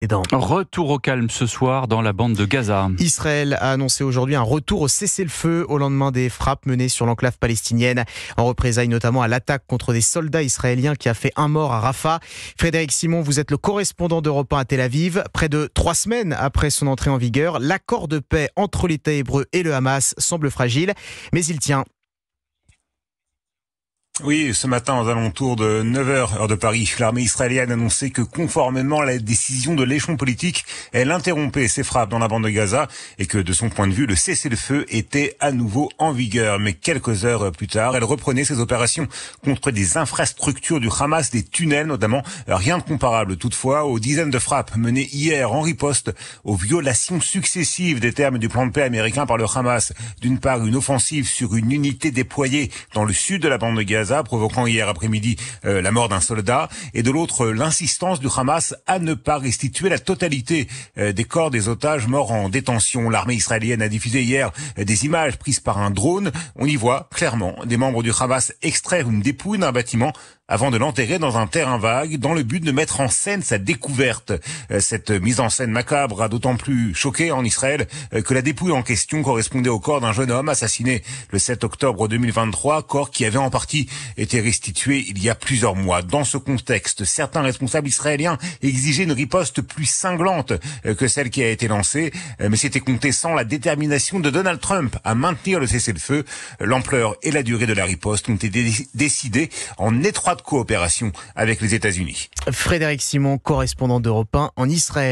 Retour au calme ce soir dans la bande de Gaza. Israël a annoncé aujourd'hui un retour au cessez-le-feu au lendemain des frappes menées sur l'enclave palestinienne, en représailles notamment à l'attaque contre des soldats israéliens qui a fait un mort à Rafah. Frédéric Simon, vous êtes le correspondant d'Europe 1 à Tel Aviv. Près de 3 semaines après son entrée en vigueur, l'accord de paix entre l'État hébreu et le Hamas semble fragile, mais il tient. Oui, ce matin, aux alentours de 9h, heure de Paris, l'armée israélienne a annoncé que conformément à la décision de l'échelon politique, elle interrompait ses frappes dans la bande de Gaza et que, de son point de vue, le cessez-le-feu était à nouveau en vigueur. Mais quelques heures plus tard, elle reprenait ses opérations contre des infrastructures du Hamas, des tunnels notamment. Rien de comparable toutefois aux dizaines de frappes menées hier en riposte aux violations successives des termes du plan de paix américain par le Hamas. D'une part, une offensive sur une unité déployée dans le sud de la bande de Gaza, provoquant hier après-midi la mort d'un soldat, et de l'autre l'insistance du Hamas à ne pas restituer la totalité des corps des otages morts en détention. L'armée israélienne a diffusé hier des images prises par un drone. On y voit clairement des membres du Hamas extraire une dépouille d'un bâtiment avant de l'enterrer dans un terrain vague, dans le but de mettre en scène sa découverte. Cette mise en scène macabre a d'autant plus choqué en Israël que la dépouille en question correspondait au corps d'un jeune homme assassiné le 7 octobre 2023, corps qui avait en partie été restitué il y a plusieurs mois. Dans ce contexte, certains responsables israéliens exigeaient une riposte plus cinglante que celle qui a été lancée, mais c'était compté sans la détermination de Donald Trump à maintenir le cessez-le-feu. L'ampleur et la durée de la riposte ont été décidées en étroite coopération avec les États-Unis. Frédéric Simon, correspondant d'Europe 1 en Israël.